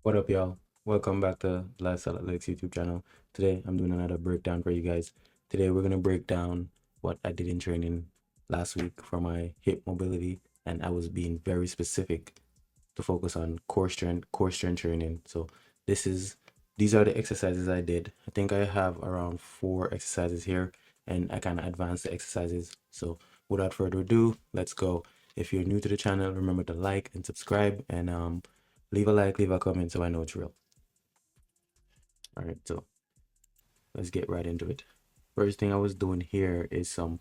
What up, y'all? Welcome back to Lifestyle Athletics YouTube channel. Today, I'm doing another breakdown for you guys. Today, we're gonna break down what I did in training last week for my hip mobility, and I was being very specific to focus on core strength training. So these are the exercises I did. I think I have around 4 exercises here, and I kind of advanced the exercises. So without further ado, let's go. If you're new to the channel, remember to like and subscribe, and leave a like, leave a comment so I know it's real. All right, so let's get right into it. First thing I was doing here is some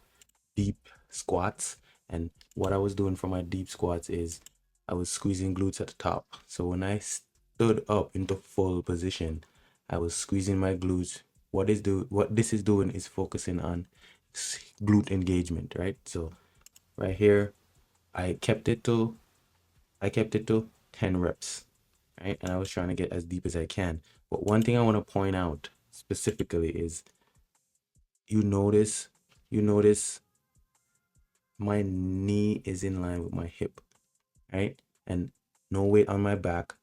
deep squats. And what I was doing for my deep squats is I was squeezing glutes at the top. So when I stood up into full position, I was squeezing my glutes. What this is doing is focusing on glute engagement, right? So right here, I kept it to I kept it to 10 reps, right? And I was trying to get as deep as I can. But one thing I want to point out specifically is you notice you notice my knee is in line with my hip, right? And no weight on my back,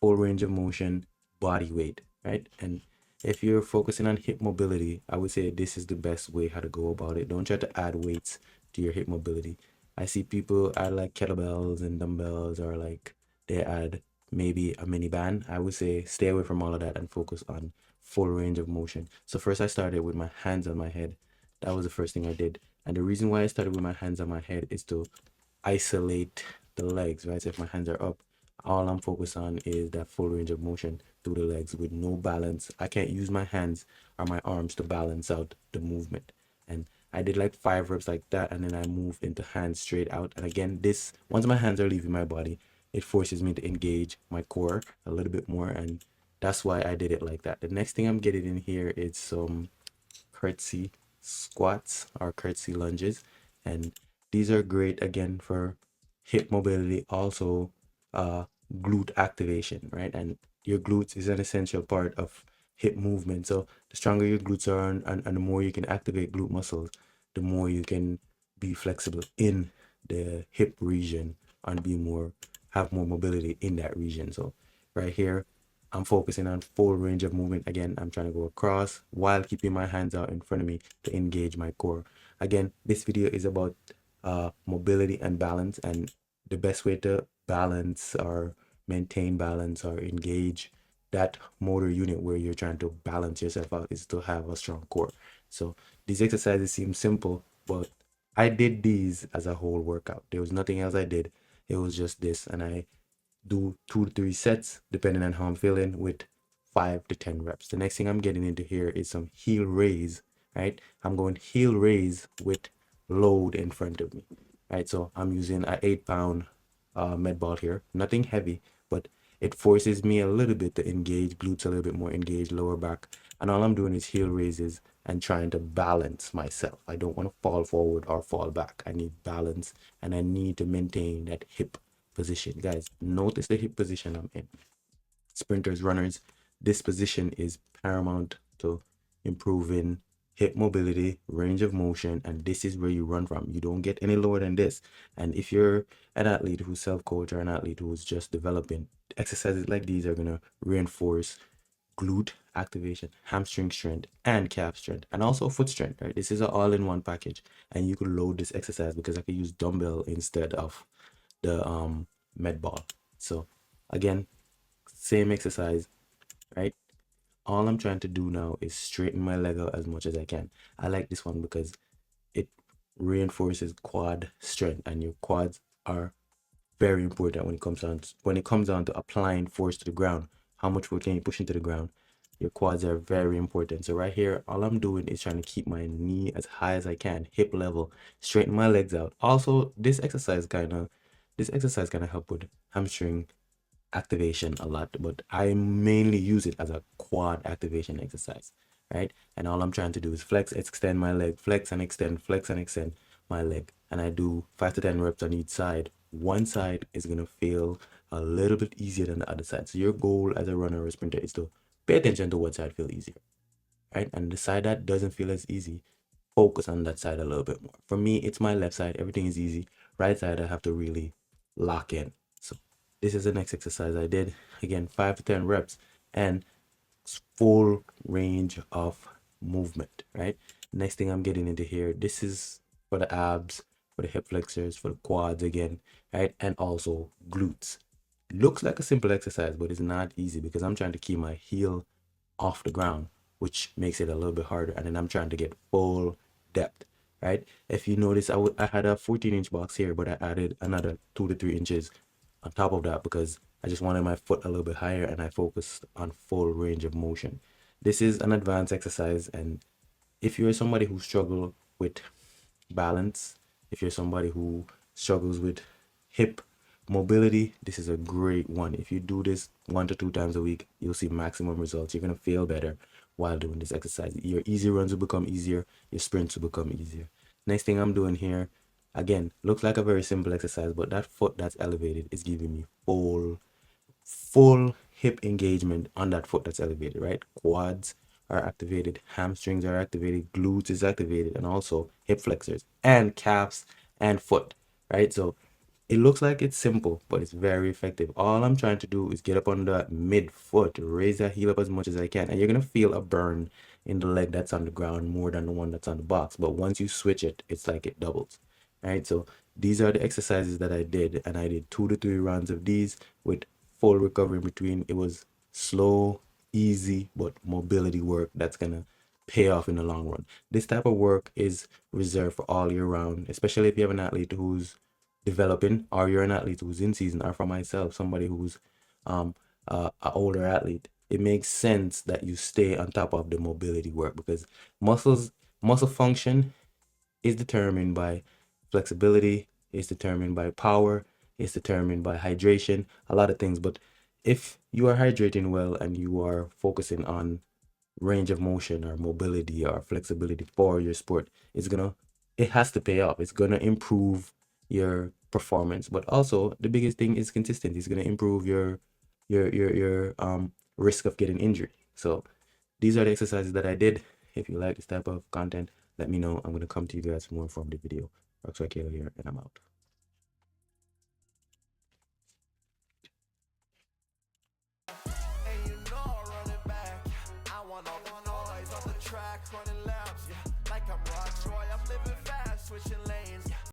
full range of motion, body weight, right? And if you're focusing on hip mobility, I would say this is the best way how to go about it. Don't try to add weights to your hip mobility. I see people add like kettlebells and dumbbells, or like they add maybe a mini band. I would say stay away from all of that and focus on full range of motion. So first I started with my hands on my head. That was the first thing I did. And the reason why I started with my hands on my head is to isolate the legs, right? So if my hands are up, all I'm focused on is that full range of motion through the legs with no balance. I can't use my hands or my arms to balance out the movement. And I did like 5 reps like that, and then I moved into hands straight out. And again, this once my hands are leaving my body, it forces me to engage my core a little bit more, and that's why I did it like that. The next thing I'm getting in here is some curtsy squats or curtsy lunges, and these are great again for hip mobility, also uh glute activation, right? And your glutes is an essential part of hip movement. So the stronger your glutes are, and the more you can activate glute muscles, the more you can be flexible in the hip region and have more mobility in that region. So right here, I'm focusing on full range of movement. Again, I'm trying to go across while keeping my hands out in front of me to engage my core. Again, this video is about mobility and balance, and the best way to balance or maintain balance or engage that motor unit where you're trying to balance yourself out is to have a strong core. So these exercises seem simple, but I did these as a whole workout. There was nothing else I did. It was just this, and I do 2 to 3 sets depending on how I'm feeling with 5 to 10 reps. The next thing I'm getting into here is some heel raise, right? I'm going heel raise with load in front of me, right? So I'm using an 8 pound med ball here, nothing heavy, but it forces me a little bit to engage glutes a little bit more, engage lower back. And all I'm doing is heel raises and trying to balance myself. I don't want to fall forward or fall back. I need balance, and I need to maintain that hip position. Guys, notice the hip position I'm in. Sprinters, runners, this position is paramount to improving hip mobility, range of motion, and this is where you run from. You don't get any lower than this. And if you're an athlete who's self-coach or an athlete who's just developing, exercises like these are going to reinforce glute activation, hamstring strength, and calf strength, and also foot strength, right? This is an all-in-one package, and you could load this exercise because I could use dumbbell instead of the med ball. So again, same exercise, right? All I'm trying to do now is straighten my leg out as much as I can. I like this one because it reinforces quad strength, and your quads are very important when it comes down to applying force to the ground. How much weight can you push into the ground? Your quads are very important. So right here, all I'm doing is trying to keep my knee as high as I can, hip level, straighten my legs out. Also, this exercise kind of help with hamstring activation a lot, but I mainly use it as a quad activation exercise, right? And all I'm trying to do is flex, extend my leg, flex and extend my leg. And I do 5 to 10 reps on each side. One side is going to feel a little bit easier than the other side. So your goal as a runner or a sprinter is to pay attention to what side feels easier, right? And the side that doesn't feel as easy, focus on that side a little bit more. For me, it's my left side. Everything is easy. Right side, I have to really lock in. So This is the next exercise I did. Again, 5 to 10 reps and full range of movement, right? Next thing I'm getting into here, this is for the abs, for the hip flexors, for the quads again, right? And also glutes. Looks like a simple exercise, but it's not easy because I'm trying to keep my heel off the ground, which makes it a little bit harder. And then I'm trying to get full depth, right? If you notice, I had a 14-inch box here, but I added another 2 to 3 inches on top of that because I just wanted my foot a little bit higher and I focused on full range of motion. This is an advanced exercise, and if you're somebody who struggles with balance, if you're somebody who struggles with hip mobility, this is a great one. If you do this 1 to 2 times a week, you'll see maximum results. You're going to feel better while doing this exercise. Your easy runs will become easier, your sprints will become easier. Next thing I'm doing here, again, looks like a very simple exercise, but that foot that's elevated is giving me full hip engagement on that foot that's elevated, right? Quads are activated, hamstrings are activated, glutes is activated, and also hip flexors and calves and foot, right? So it looks like it's simple, but it's very effective. All I'm trying to do is get up on the midfoot, raise that heel up as much as I can, and you're gonna feel a burn in the leg that's on the ground more than the one that's on the box. But once you switch it, it's like it doubles, right? So these are the exercises that I did, and I did 2 to 3 rounds of these with full recovery in between. It was slow, easy, but mobility work that's gonna pay off in the long run. This type of work is reserved for all year round, especially if you have an athlete who's developing, or you're an athlete who's in season, or for myself, somebody who's an older athlete. It makes sense that you stay on top of the mobility work because muscle function is determined by flexibility, is determined by power, is determined by hydration, a lot of things. But if you are hydrating well and you are focusing on range of motion or mobility or flexibility for your sport, it has to pay off. It's gonna improve your performance. But also the biggest thing is consistency. It's gonna improve your risk of getting injured. So these are the exercises that I did. If you like this type of content, let me know. I'm gonna come to you guys for more informative video. Rockstar Kalo here, and I'm out. And you know I'm running back. I want all the noise on the track, running laps. Yeah, like I'm Rock Troy, I'm living fast, switching lanes. Yeah,